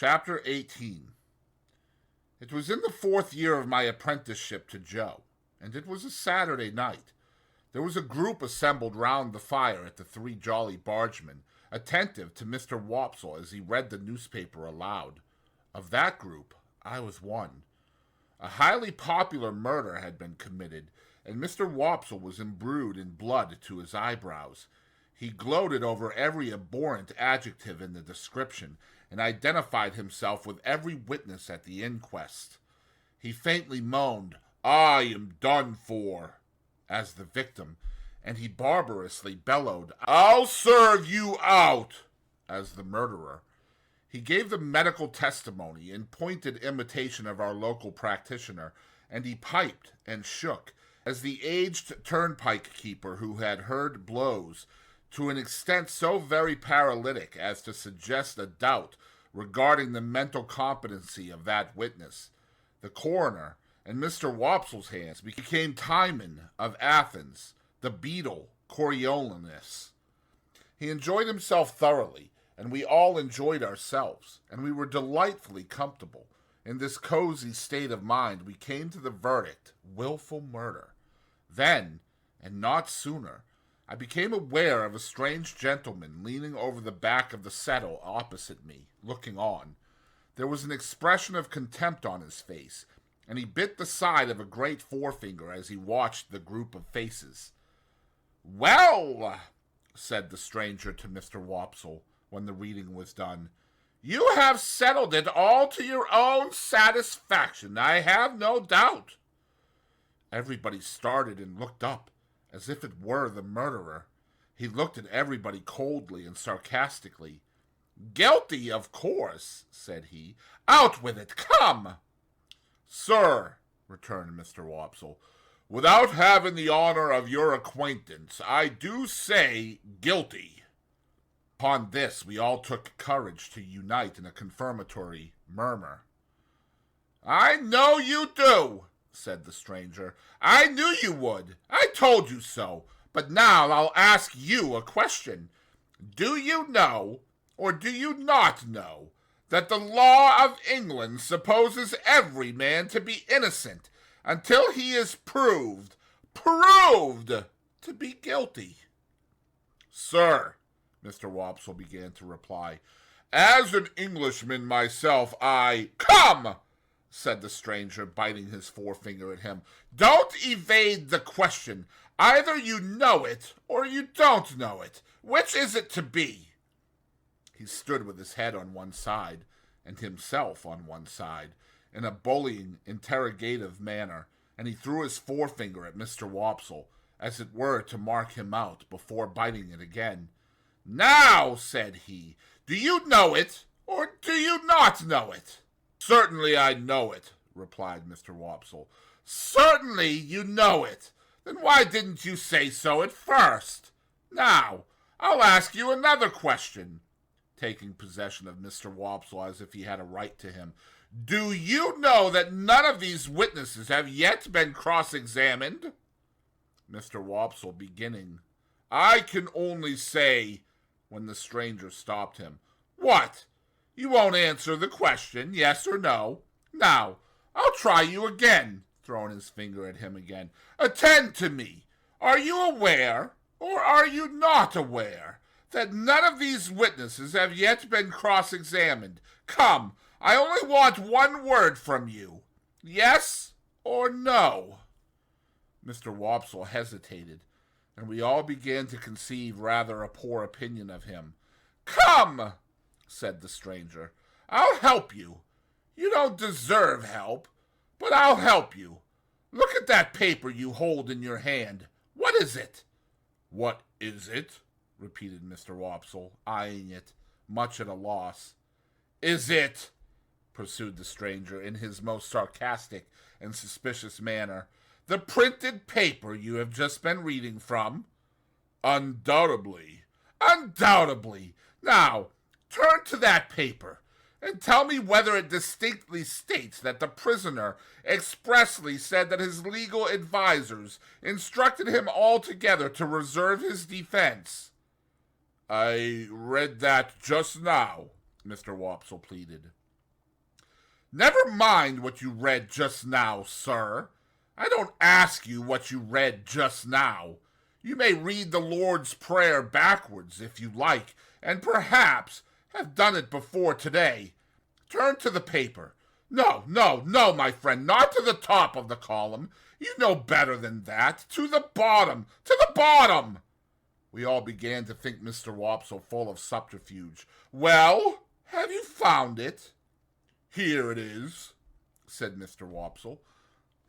Chapter 18. It was in the 4th year of my apprenticeship to Joe, and it was a Saturday night. There was a group assembled round the fire at the Three Jolly Bargemen, attentive to Mr. Wopsle as he read the newspaper aloud. Of that group, I was one. A highly popular murder had been committed, and Mr. Wopsle was imbrued in blood to his eyebrows. He gloated over every abhorrent adjective in the description, and identified himself with every witness at the inquest. He faintly moaned, "I am done for," as the victim, and he barbarously bellowed, "I'll serve you out," as the murderer. He gave the medical testimony in pointed imitation of our local practitioner, and he piped and shook as the aged turnpike keeper who had heard blows, to an extent so very paralytic as to suggest a doubt regarding the mental competency of that witness. The coroner, in Mr. Wopsle's hands, became Timon of Athens, the beetle Coriolanus. He enjoyed himself thoroughly, and we all enjoyed ourselves, and we were delightfully comfortable. In this cozy state of mind, we came to the verdict, willful murder. Then, and not sooner, I became aware of a strange gentleman leaning over the back of the settle opposite me, looking on. There was an expression of contempt on his face, and he bit the side of a great forefinger as he watched the group of faces. "Well," said the stranger to Mr. Wopsle, when the reading was done, "you have settled it all to your own satisfaction, I have no doubt." Everybody started and looked up, as if it were the murderer. He looked at everybody coldly and sarcastically. "Guilty, of course," said he. "Out with it, come!" "Sir," returned Mr. Wopsle, "without having the honor of your acquaintance, I do say guilty." Upon this, we all took courage to unite in a confirmatory murmur. "I know you do," said the stranger. "I knew you would. I told you so. But now I'll ask you a question. Do you know, or do you not know, that the law of England supposes every man to be innocent until he is proved to be guilty?" "Sir," Mr. Wopsle began to reply, "as an Englishman myself, Come!" said the stranger, biting his forefinger at him. "Don't evade the question. Either you know it, or you don't know it. Which is it to be?" He stood with his head on one side, and himself on one side, in a bullying, interrogative manner, and he threw his forefinger at Mr. Wopsle, as it were to mark him out, before biting it again. "Now," said he, "do you know it, or do you not know it?" "Certainly I know it," replied Mr. Wopsle. "Certainly you know it. Then why didn't you say so at first? Now, I'll ask you another question," taking possession of Mr. Wopsle as if he had a right to him. "Do you know that none of these witnesses have yet been cross-examined?" Mr. Wopsle beginning, "I can only say," when the stranger stopped him. "What? You won't answer the question, yes or no? Now, I'll try you again," throwing his finger at him again. "Attend to me. Are you aware, or are you not aware, that none of these witnesses have yet been cross-examined? Come, I only want one word from you. Yes or no?" Mr. Wopsle hesitated, and we all began to conceive rather a poor opinion of him. "Come," said the stranger, "I'll help you. You don't deserve help, but I'll help you. Look at that paper you hold in your hand. What is it?" "What is it?" repeated Mr. Wopsle, eyeing it, much at a loss. "Is it," pursued the stranger in his most sarcastic and suspicious manner, "the printed paper you have just been reading from?" "Undoubtedly." "Undoubtedly. Now, turn to that paper, and tell me whether it distinctly states that the prisoner expressly said that his legal advisers instructed him altogether to reserve his defense." "I read that just now," Mr. Wopsle pleaded. Never mind what you read just now, sir. I don't ask you what you read just now. You may read the Lord's Prayer backwards if you like, and perhaps have done it before today. Turn to the paper. No, my friend, not to the top of the column. You know better than that. To the bottom! To the bottom! We all began to think Mr. Wopsle full of subterfuge. Well, have you found it? Here it is, said Mr. Wopsle.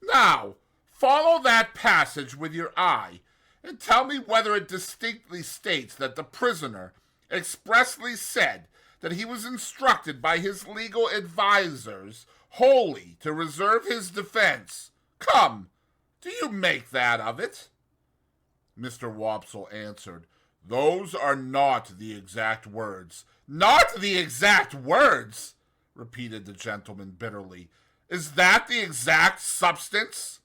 Now, follow that passage with your eye, and tell me whether it distinctly states that the prisoner expressly said that he was instructed by his legal advisers wholly to reserve his defense. Come, do you make that of it? Mr. Wopsle answered, Those are not the exact words. Not the exact words, repeated the gentleman bitterly. Is that the exact substance?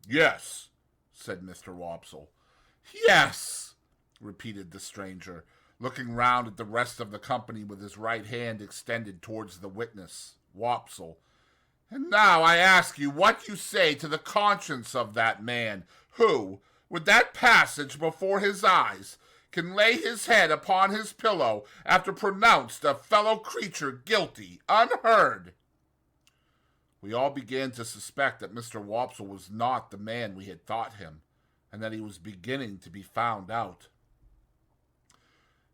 Yes, said Mr. Wopsle. Yes, repeated the stranger, looking round at the rest of the company with his right hand extended towards the witness, Wopsle. And now I ask you what you say to the conscience of that man who, with that passage before his eyes, can lay his head upon his pillow after pronounced a fellow creature guilty, unheard. We all began to suspect that Mr. Wopsle was not the man we had thought him, and that he was beginning to be found out.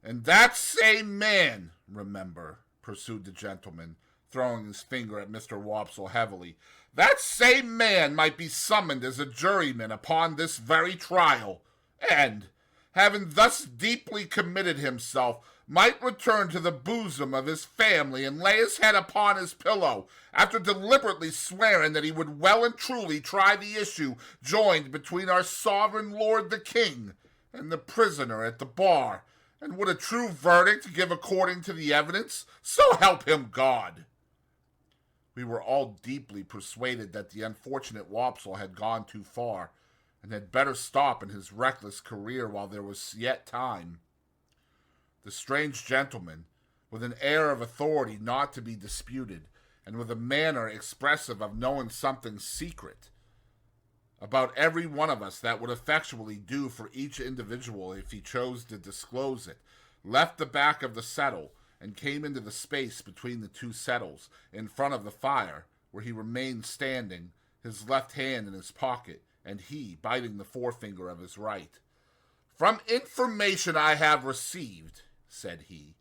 And that same man, remember, pursued the gentleman, throwing his finger at Mr. Wopsle heavily, that same man might be summoned as a juryman upon this very trial, and, having thus deeply committed himself, might return to the bosom of his family and lay his head upon his pillow, after deliberately swearing that he would well and truly try the issue joined between our sovereign lord the king and the prisoner at the bar, and would a true verdict give according to the evidence? So help him God! We were all deeply persuaded that the unfortunate Wopsle had gone too far, and had better stop in his reckless career while there was yet time. The strange gentleman, with an air of authority not to be disputed, and with a manner expressive of knowing something secret about every one of us that would effectually do for each individual if he chose to disclose it, left the back of the settle and came into the space between the two settles in front of the fire, where he remained standing, his left hand in his pocket, and he biting the forefinger of his right. From information I have received, said he,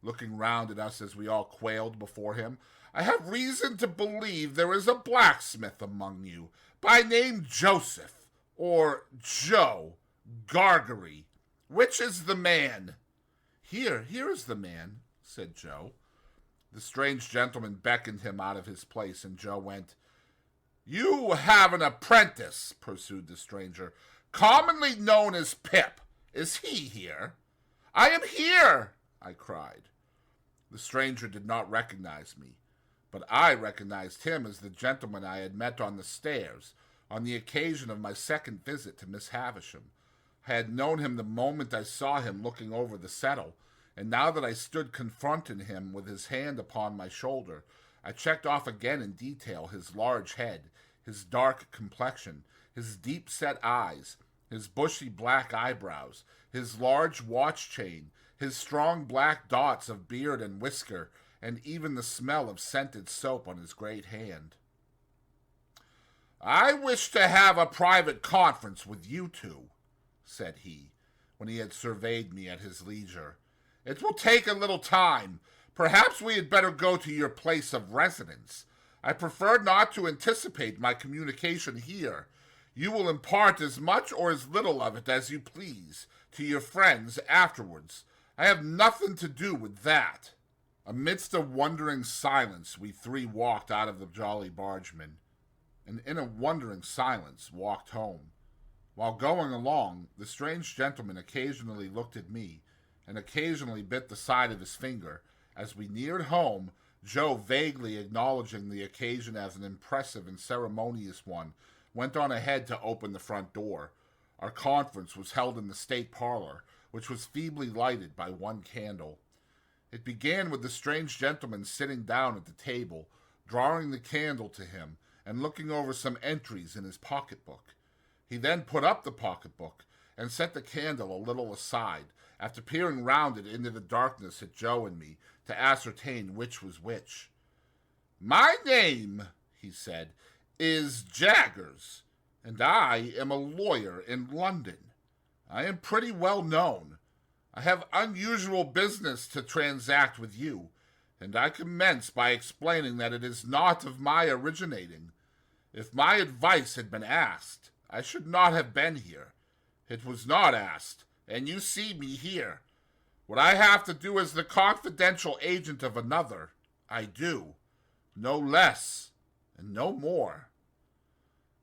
looking round at us as we all quailed before him, I have reason to believe there is a blacksmith among you, by name Joseph, or Joe, Gargery. Which is the man? Here is the man, said Joe. The strange gentleman beckoned him out of his place, and Joe went. You have an apprentice, pursued the stranger, commonly known as Pip. Is he here? I am here, I cried. The stranger did not recognize me, but I recognized him as the gentleman I had met on the stairs on the occasion of my second visit to Miss Havisham. I had known him the moment I saw him looking over the settle, and now that I stood confronting him with his hand upon my shoulder, I checked off again in detail his large head, his dark complexion, his deep-set eyes, his bushy black eyebrows, his large watch chain, his strong black dots of beard and whisker, and even the smell of scented soap on his great hand. I wish to have a private conference with you two, said he, when he had surveyed me at his leisure. It will take a little time. Perhaps we had better go to your place of residence. I prefer not to anticipate my communication here. You will impart as much or as little of it as you please to your friends afterwards. I have nothing to do with that. Amidst a wondering silence, we three walked out of the Jolly Bargeman, and in a wondering silence walked home. While going along, the strange gentleman occasionally looked at me, and occasionally bit the side of his finger. As we neared home, Joe, vaguely acknowledging the occasion as an impressive and ceremonious one, went on ahead to open the front door. Our conference was held in the state parlor, which was feebly lighted by one candle. It began with the strange gentleman sitting down at the table, drawing the candle to him and looking over some entries in his pocketbook. He then put up the pocketbook and set the candle a little aside, after peering round it into the darkness at Joe and me to ascertain which was which. "My name," he said, "is Jaggers, and I am a lawyer in London. I am pretty well known. I have unusual business to transact with you, and I commence by explaining that it is not of my originating. If my advice had been asked, I should not have been here. It was not asked, and you see me here. What I have to do as the confidential agent of another, I do. No less, and no more."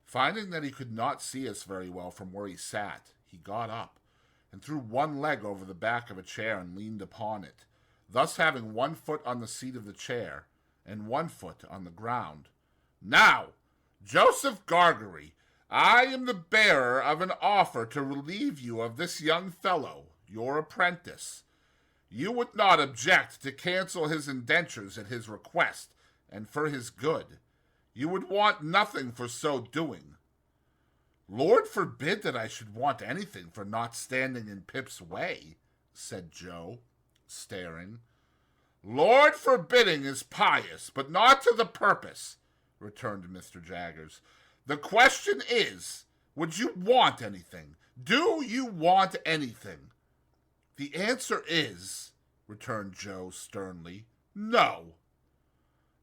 Finding that he could not see us very well from where he sat, he got up and threw one leg over the back of a chair and leaned upon it, thus having one foot on the seat of the chair and one foot on the ground. "Now, Joseph Gargery, I am the bearer of an offer to relieve you of this young fellow, your apprentice. You would not object to cancel his indentures at his request, and for his good. You would want nothing for so doing." "Lord forbid that I should want anything for not standing in Pip's way," said Joe, staring. "Lord forbidding is pious, but not to the purpose," returned Mr. Jaggers. "The question is, would you want anything? Do you want anything?" "The answer is," returned Joe sternly, "no."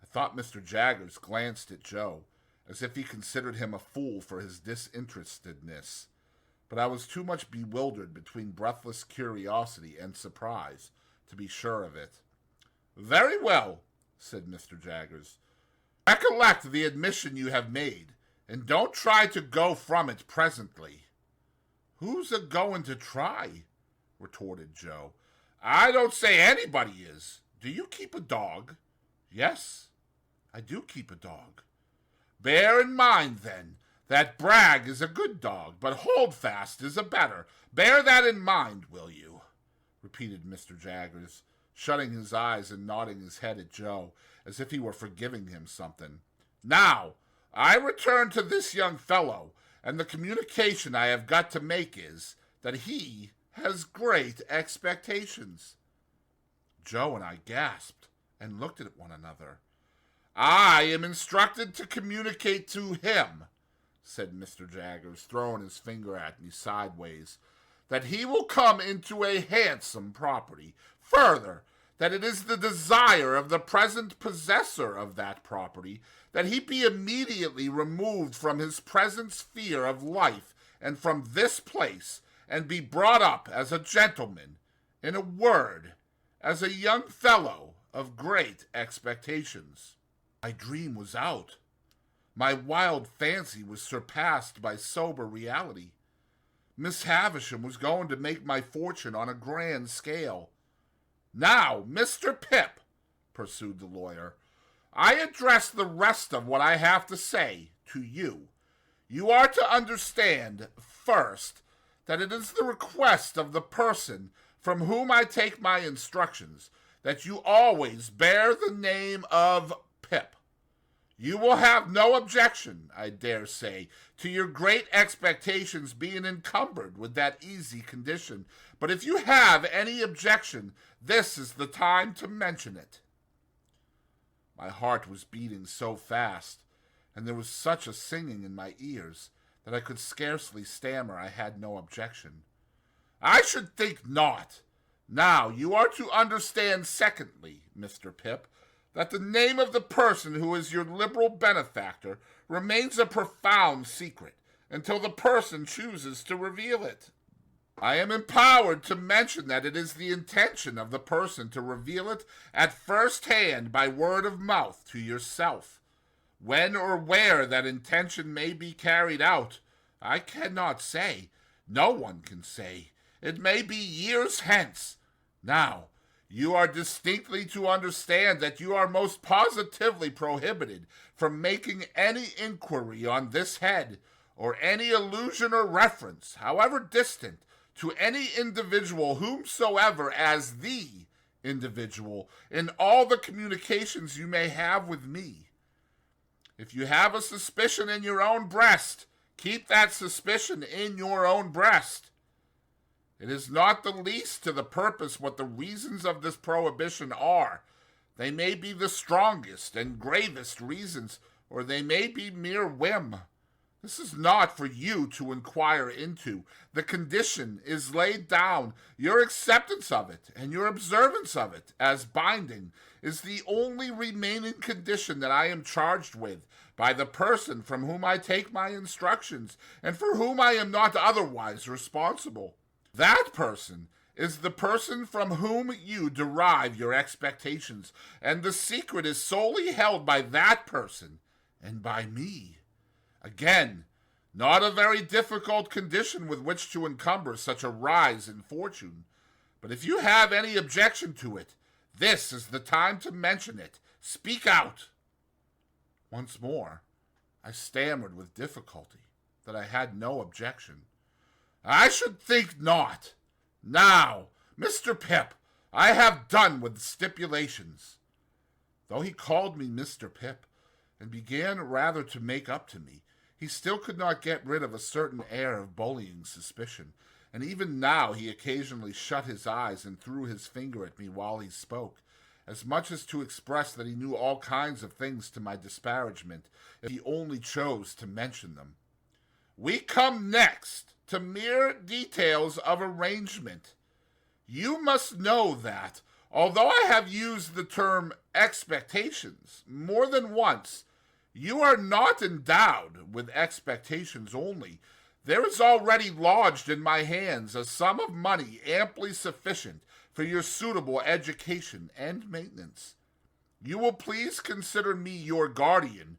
I thought Mr. Jaggers glanced at Joe, as if he considered him a fool for his disinterestedness, but I was too much bewildered between breathless curiosity and surprise to be sure of it. "Very well," said Mr. Jaggers. "Recollect the admission you have made, and don't try to go from it presently." "Who's a-going to try?" retorted Joe. "I don't say anybody is. Do you keep a dog?" "Yes, I do keep a dog." "Bear in mind, then, that Bragg is a good dog, but Holdfast is a better. Bear that in mind, will you?" repeated Mr. Jaggers, shutting his eyes and nodding his head at Joe, as if he were forgiving him something. "Now, I return to this young fellow, and the communication I have got to make is that he has great expectations." Joe and I gasped and looked at one another. "I am instructed to communicate to him," said Mr. Jaggers, throwing his finger at me sideways, "that he will come into a handsome property. Further, that it is the desire of the present possessor of that property that he be immediately removed from his present sphere of life and from this place, and be brought up as a gentleman, in a word, as a young fellow of great expectations." My dream was out. My wild fancy was surpassed by sober reality. Miss Havisham was going to make my fortune on a grand scale. "Now, Mr. Pip," pursued the lawyer, "I address the rest of what I have to say to you. You are to understand, first, that it is the request of the person from whom I take my instructions that you always bear the name of Pip. You will have no objection, I dare say, to your great expectations being encumbered with that easy condition, but if you have any objection, this is the time to mention it." My heart was beating so fast, and there was such a singing in my ears, that I could scarcely stammer I had no objection. "I should think not. Now, you are to understand, secondly, Mr. Pip, that the name of the person who is your liberal benefactor remains a profound secret until the person chooses to reveal it. I am empowered to mention that it is the intention of the person to reveal it at first hand by word of mouth to yourself. When or where that intention may be carried out, I cannot say. No one can say. It may be years hence. Now, you are distinctly to understand that you are most positively prohibited from making any inquiry on this head, or any allusion or reference, however distant, to any individual whomsoever as the individual in all the communications you may have with me. If you have a suspicion in your own breast, keep that suspicion in your own breast. It is not the least to the purpose what the reasons of this prohibition are. They may be the strongest and gravest reasons, or they may be mere whim. This is not for you to inquire into. The condition is laid down. Your acceptance of it and your observance of it as binding is the only remaining condition that I am charged with by the person from whom I take my instructions and for whom I am not otherwise responsible. That person is the person from whom you derive your expectations, and the secret is solely held by that person and by me. Again, not a very difficult condition with which to encumber such a rise in fortune, but if you have any objection to it, this is the time to mention it. Speak out. Once more, I stammered with difficulty that I had no objection. I should think not. Now, Mr. Pip, I have done with stipulations. Though he called me Mr. Pip and began rather to make up to me, he still could not get rid of a certain air of bullying suspicion, and even now he occasionally shut his eyes and threw his finger at me while he spoke, as much as to express that he knew all kinds of things to my disparagement, if he only chose to mention them. We come next to mere details of arrangement. You must know that, although I have used the term expectations more than once, you are not endowed with expectations only. There is already lodged in my hands a sum of money amply sufficient for your suitable education and maintenance. You will please consider me your guardian.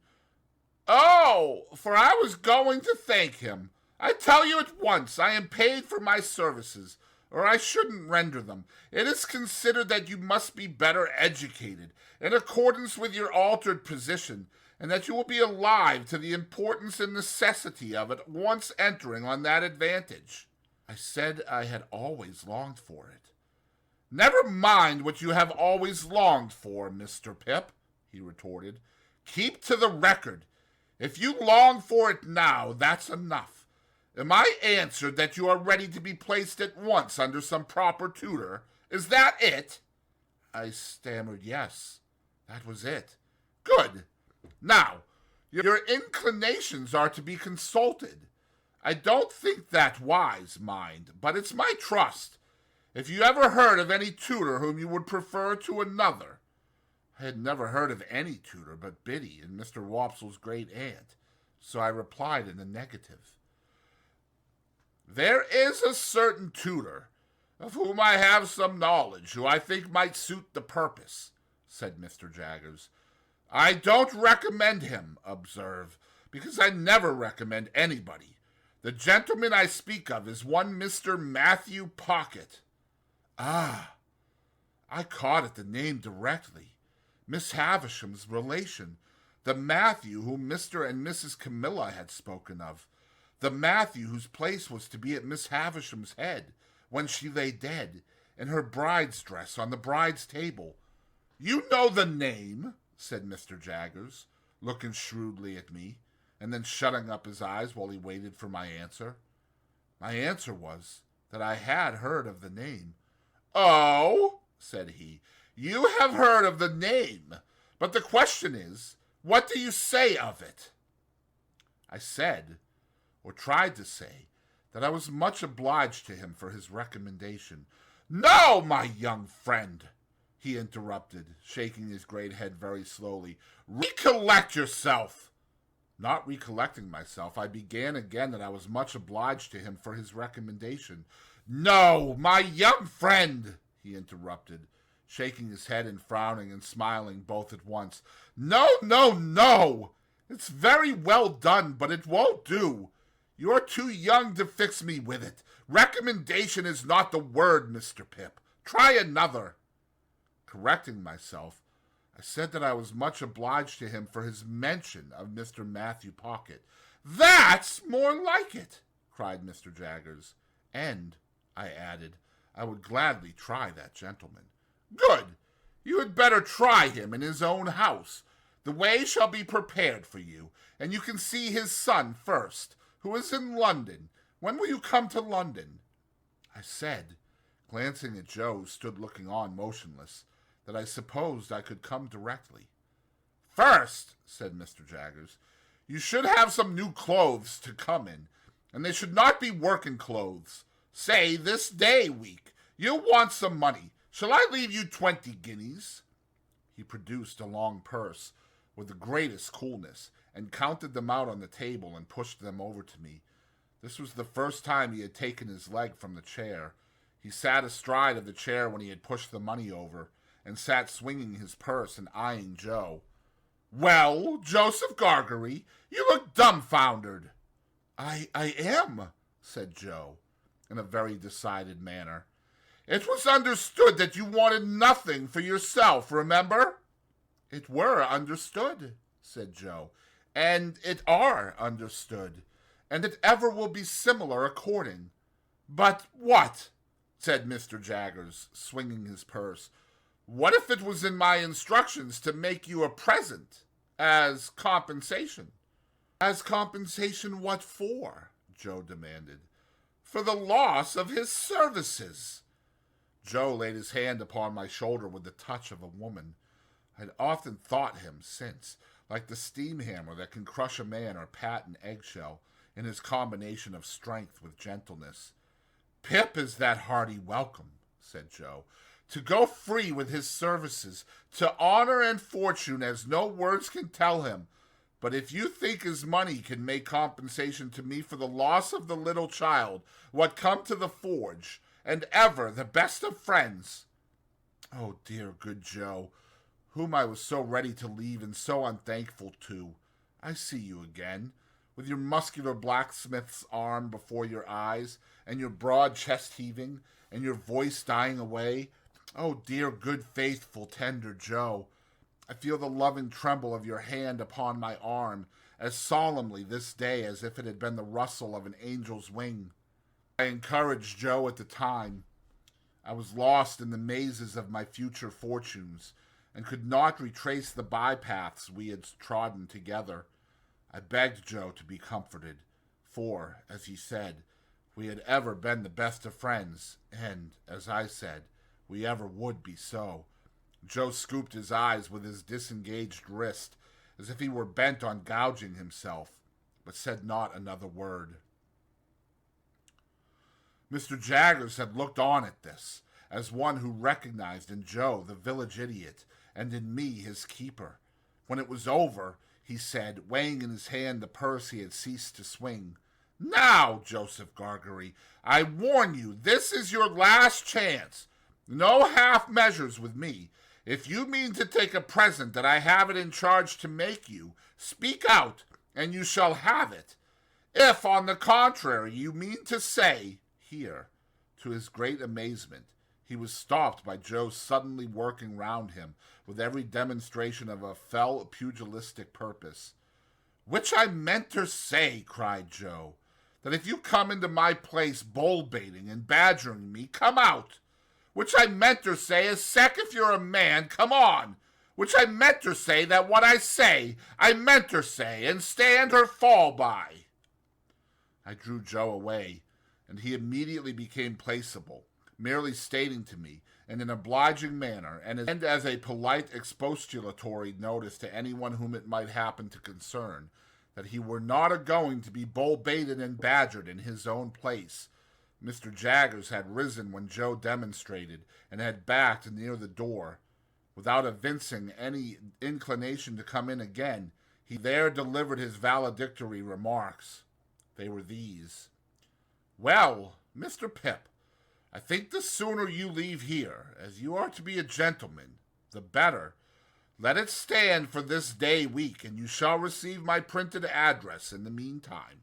Oh, for I was going to thank him. I tell you at once, I am paid for my services, or I shouldn't render them. It is considered that you must be better educated, in accordance with your altered position, and that you will be alive to the importance and necessity of it once entering on that advantage. I said I had always longed for it. Never mind what you have always longed for, Mr. Pip, he retorted. Keep to the record. If you long for it now, that's enough. Am I answered that you are ready to be placed at once under some proper tutor? Is that it? I stammered yes. That was it. Good. Now, your inclinations are to be consulted. I don't think that wise, mind, but it's my trust. If you ever heard of any tutor whom you would prefer to another? I had never heard of any tutor but Biddy and Mr. Wopsle's great aunt, so I replied in the negative. There is a certain tutor, of whom I have some knowledge, who I think might suit the purpose, said Mr. Jaggers. I don't recommend him, observe, because I never recommend anybody. The gentleman I speak of is one Mr. Matthew Pocket. Ah, I caught at the name directly. Miss Havisham's relation, the Matthew whom Mr. and Mrs. Camilla had spoken of, the Matthew whose place was to be at Miss Havisham's head when she lay dead, in her bride's dress on the bride's table. You know the name, said Mr. Jaggers, looking shrewdly at me, and then shutting up his eyes while he waited for my answer. My answer was that I had heard of the name. Oh, said he, you have heard of the name, but the question is, what do you say of it? I said, or tried to say, that I was much obliged to him for his recommendation. No, my young friend, he interrupted, shaking his great head very slowly. Recollect yourself. Not recollecting myself, I began again that I was much obliged to him for his recommendation. No, my young friend, he interrupted, shaking his head and frowning and smiling both at once. No, no, no! It's very well done, but it won't do. You're too young to fix me with it. Recommendation is not the word, Mr. Pip. Try another. Correcting myself, I said that I was much obliged to him for his mention of Mr. Matthew Pocket. That's more like it, cried Mr. Jaggers. And, I added, I would gladly try that gentleman. Good. You had better try him in his own house. The way shall be prepared for you, and you can see his son first, who is in London. When will you come to London?" I said, glancing at Joe, who stood looking on motionless, that I supposed I could come directly. "First," said Mr. Jaggers, "you should have some new clothes to come in, and they should not be working clothes. Say, this day week. You'll want some money. Shall I leave you 20 guineas? He produced a long purse with the greatest coolness, and counted them out on the table and pushed them over to me. This was the first time he had taken his leg from the chair. He sat astride of the chair when he had pushed the money over, and sat swinging his purse and eyeing Joe. "Well, Joseph Gargery, you look dumbfoundered." I am," said Joe, in a very decided manner. "It was understood that you wanted nothing for yourself, remember?" "It were understood," said Joe, "and it are understood, and it ever will be similar according." "But what?" said Mr. Jaggers, swinging his purse. "What if it was in my instructions to make you a present, as compensation?" "As compensation what for?" Joe demanded. "For the loss of his services." Joe laid his hand upon my shoulder with the touch of a woman. I had often thought him since, like the steam hammer that can crush a man or pat an eggshell, in his combination of strength with gentleness. "Pip is that hearty welcome," said Joe, "to go free with his services, to honor and fortune as no words can tell him. But if you think his money can make compensation to me for the loss of the little child, what come to the forge, and ever the best of friends—" "Oh, dear good Joe, whom I was so ready to leave and so unthankful to, I see you again, with your muscular blacksmith's arm before your eyes, and your broad chest heaving, and your voice dying away. Oh, dear good faithful tender Joe, I feel the loving tremble of your hand upon my arm, as solemnly this day as if it had been the rustle of an angel's wing. I encouraged Joe at the time. I was lost in the mazes of my future fortunes, and could not retrace the bypaths we had trodden together. I begged Joe to be comforted, for, as he said, we had ever been the best of friends, and, as I said, we ever would be so. Joe scooped his eyes with his disengaged wrist, as if he were bent on gouging himself, but said not another word. Mr. Jaggers had looked on at this, as one who recognized in Joe the village idiot, and in me his keeper. When it was over, he said, weighing in his hand the purse he had ceased to swing, "Now, Joseph Gargery, I warn you, this is your last chance. No half measures with me. If you mean to take a present that I have it in charge to make you, speak out, and you shall have it. If, on the contrary, you mean to say—" Here, to his great amazement, he was stopped by Joe suddenly working round him with every demonstration of a fell pugilistic purpose. "Which I meant to say," cried Joe, "that if you come into my place bull-baiting and badgering me, come out. Which I meant to say is, sec if you're a man, come on. Which I meant to say that what I meant to say, and stand or fall by." I drew Joe away, and he immediately became placeable, merely stating to me, in an obliging manner, and as a polite expostulatory notice to anyone whom it might happen to concern, that he were not a-going to be bull-baited and badgered in his own place. Mr. Jaggers had risen when Joe demonstrated, and had backed near the door. Without evincing any inclination to come in again, he there delivered his valedictory remarks. They were these: "Well, Mr. Pip, I think the sooner you leave here, as you are to be a gentleman, the better. Let it stand for this day week, and you shall receive my printed address in the meantime.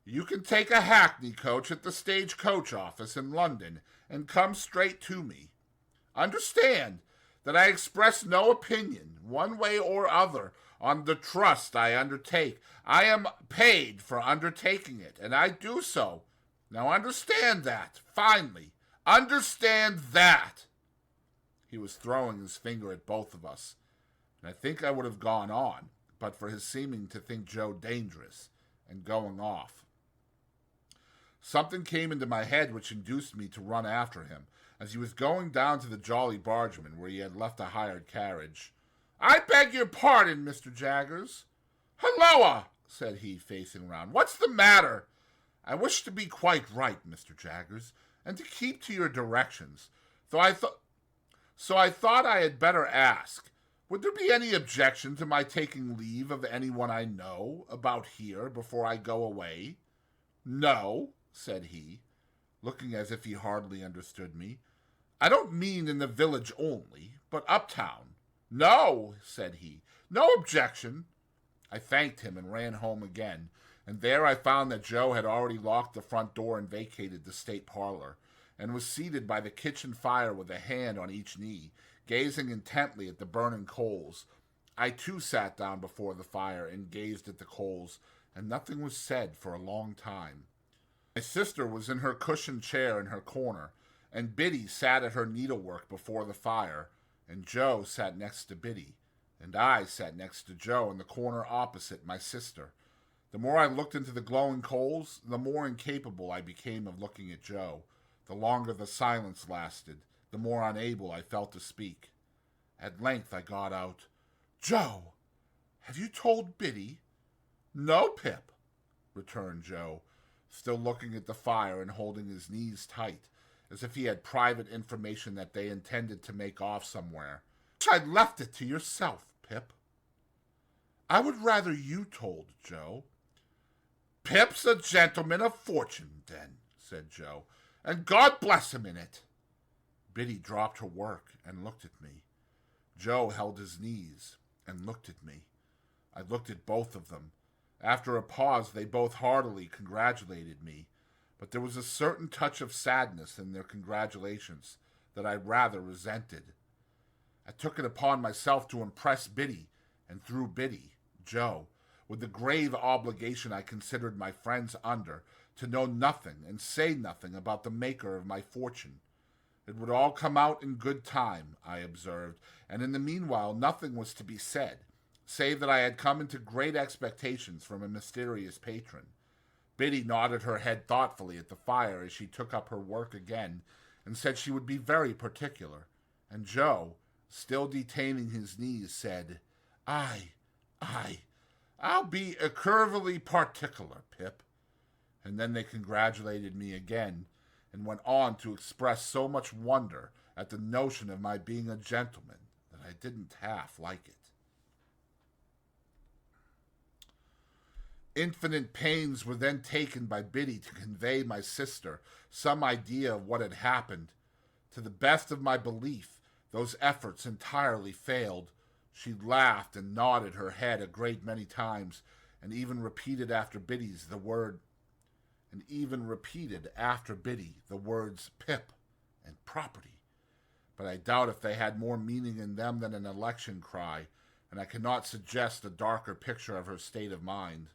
You can take a hackney coach at the stage-coach office in London, and come straight to me. Understand that I express no opinion, one way or other, on the trust I undertake. I am paid for undertaking it, and I do so. Now understand that, finally. Understand that." He was throwing his finger at both of us. and I think I would have gone on, but for his seeming to think Joe dangerous, and going off. Something came into my head which induced me to run after him, as he was going down to the Jolly Bargeman, where he had left a hired carriage. "I beg your pardon, Mr. Jaggers." "Halloa!" said he, facing round. "What's the matter?" "I wish to be quite right, Mr. Jaggers, and to keep to your directions, so I thought I had better ask, would there be any objection to my taking leave of anyone I know about here before I go away?" "No," said he, looking as if he hardly understood me. "I don't mean in the village only, but uptown." "No," said he, "no objection." I thanked him and ran home again, and there I found that Joe had already locked the front door and vacated the state parlor, and was seated by the kitchen fire with a hand on each knee, gazing intently at the burning coals. I too sat down before the fire and gazed at the coals, and nothing was said for a long time. My sister was in her cushioned chair in her corner, and Biddy sat at her needlework before the fire, and Joe sat next to Biddy, and I sat next to Joe in the corner opposite my sister. The more I looked into the glowing coals, the more incapable I became of looking at Joe. The longer the silence lasted, the more unable I felt to speak. At length I got out, "Joe, have you told Biddy?" "No, Pip," returned Joe, still looking at the fire and holding his knees tight, as if he had private information that they intended to make off somewhere. "I'd left it to yourself, Pip." "I would rather you told, Joe." "Pip's a gentleman of fortune, then," said Joe, "and God bless him in it." Biddy dropped her work and looked at me. Joe held his knees and looked at me. I looked at both of them. After a pause, they both heartily congratulated me, but there was a certain touch of sadness in their congratulations that I rather resented. I took it upon myself to impress Biddy, and through Biddy, Joe, with the grave obligation I considered my friends under, to know nothing and say nothing about the maker of my fortune. It would all come out in good time, I observed, and in the meanwhile nothing was to be said, save that I had come into great expectations from a mysterious patron. Biddy nodded her head thoughtfully at the fire as she took up her work again, and said she would be very particular, and Joe, still detaining his knees, said, Aye, I'll be curvily particular, Pip." And then they congratulated me again, and went on to express so much wonder at the notion of my being a gentleman that I didn't half like it. Infinite pains were then taken by Biddy to convey my sister some idea of what had happened. To the best of my belief, those efforts entirely failed. She laughed and nodded her head a great many times, and even repeated after Biddy the words "Pip" and "property." But I doubt if they had more meaning in them than an election cry, and I cannot suggest a darker picture of her state of mind.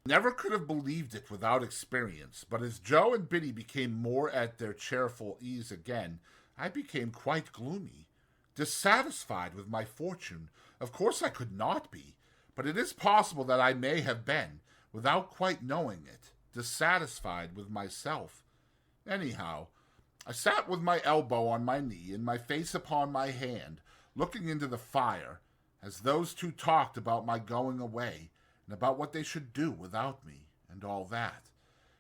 Never could have believed it without experience, but as Joe and Biddy became more at their cheerful ease again, I became quite gloomy. Dissatisfied with my fortune, of course I could not be, but it is possible that I may have been, without quite knowing it, dissatisfied with myself. Anyhow, I sat with my elbow on my knee and my face upon my hand, looking into the fire, as those two talked about my going away, and about what they should do without me, and all that.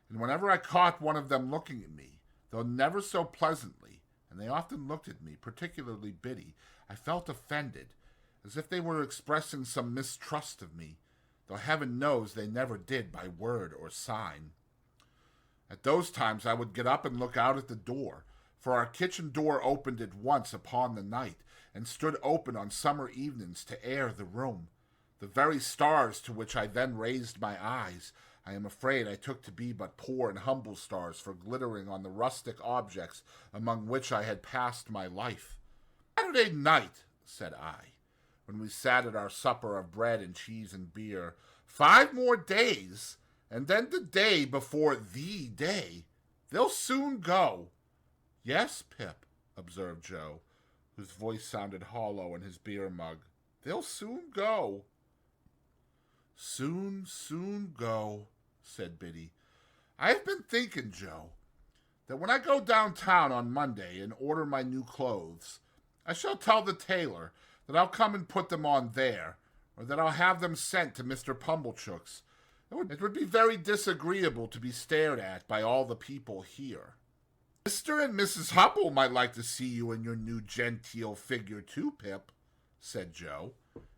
And whenever I caught one of them looking at me, though never so pleasantly, and they often looked at me, particularly Biddy, I felt offended, as if they were expressing some mistrust of me, though heaven knows they never did by word or sign. At those times I would get up and look out at the door, for our kitchen door opened at once upon the night, and stood open on summer evenings to air the room. The very stars to which I then raised my eyes, I am afraid I took to be but poor and humble stars for glittering on the rustic objects among which I had passed my life. "Saturday night," said I, when we sat at our supper of bread and cheese and beer, "5 more days, and then the day before the day. They'll soon go." "Yes, Pip," observed Joe, whose voice sounded hollow in his beer mug. They'll soon go. Soon, soon go, said Biddy. I have been thinking, Joe, that when I go downtown on Monday and order my new clothes, I shall tell the tailor that I'll come and put them on there, or that I'll have them sent to Mr. Pumblechook's. It would be very disagreeable to be stared at by all the people here. Mr. and Mrs. Hubble might like to see you in your new genteel figure too, Pip, said Joe,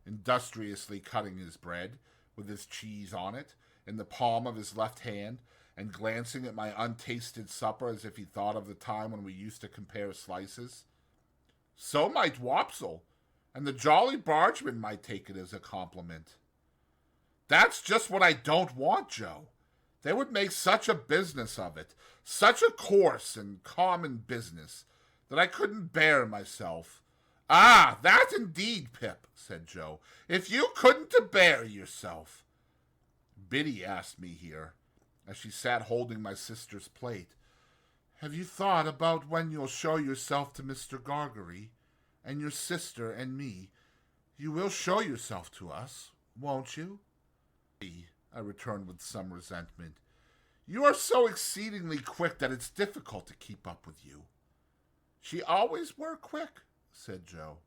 industriously cutting his bread, with his cheese on it, in the palm of his left hand, and glancing at my untasted supper as if he thought of the time when we used to compare slices. So might Wopsle, and the Jolly Bargeman might take it as a compliment. That's just what I don't want, Joe. They would make such a business of it, such a coarse and common business, that I couldn't bear myself. Ah, that indeed, Pip, said Joe, if you couldn't bear yourself. Biddy asked me here, as she sat holding my sister's plate, have you thought about when you'll show yourself to Mr. Gargery, and your sister and me? You will show yourself to us, won't you? I returned with some resentment. You are so exceedingly quick that it's difficult to keep up with you. She always were quick, said Joe.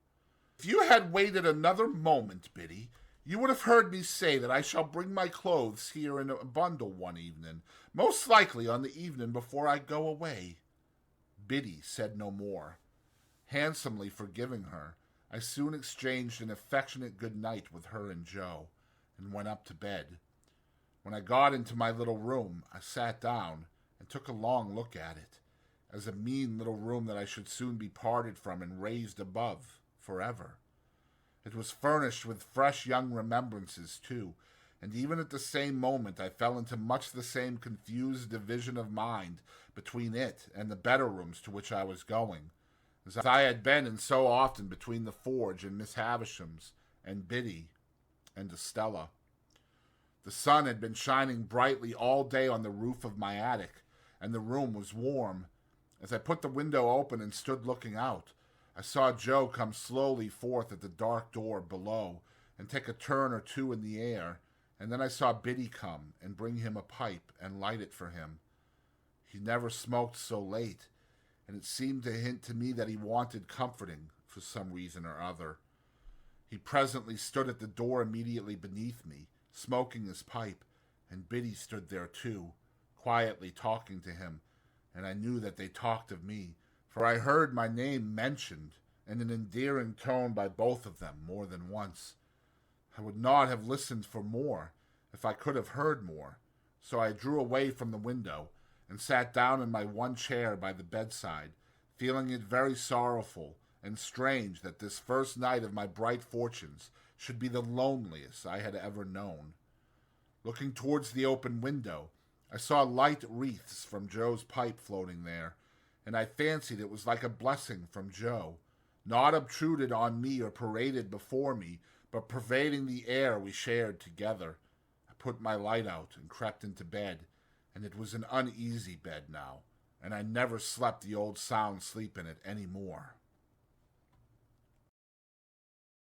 If you had waited another moment, Biddy, you would have heard me say that I shall bring my clothes here in a bundle one evening, most likely on the evening before I go away. Biddy said no more. Handsomely forgiving her, I soon exchanged an affectionate good night with her and Joe, and went up to bed. When I got into my little room, I sat down and took a long look at it, as a mean little room that I should soon be parted from and raised above forever. It was furnished with fresh young remembrances, too, and even at the same moment I fell into much the same confused division of mind between it and the better rooms to which I was going, as I had been in so often between the forge and Miss Havisham's, and Biddy, and Estella. The sun had been shining brightly all day on the roof of my attic, and the room was warm. As I put the window open and stood looking out, I saw Joe come slowly forth at the dark door below and take a turn or two in the air, and then I saw Biddy come and bring him a pipe and light it for him. He never smoked so late, and it seemed to hint to me that he wanted comforting for some reason or other. He presently stood at the door immediately beneath me, smoking his pipe, and Biddy stood there too, quietly talking to him, and I knew that they talked of me, for I heard my name mentioned in an endearing tone by both of them more than once. I would not have listened for more if I could have heard more, so I drew away from the window and sat down in my one chair by the bedside, feeling it very sorrowful and strange that this first night of my bright fortunes should be the loneliest I had ever known. Looking towards the open window, I saw light wreaths from Joe's pipe floating there, and I fancied it was like a blessing from Joe, not obtruded on me or paraded before me, but pervading the air we shared together. I put my light out and crept into bed, and it was an uneasy bed now, and I never slept the old sound sleep in it any more.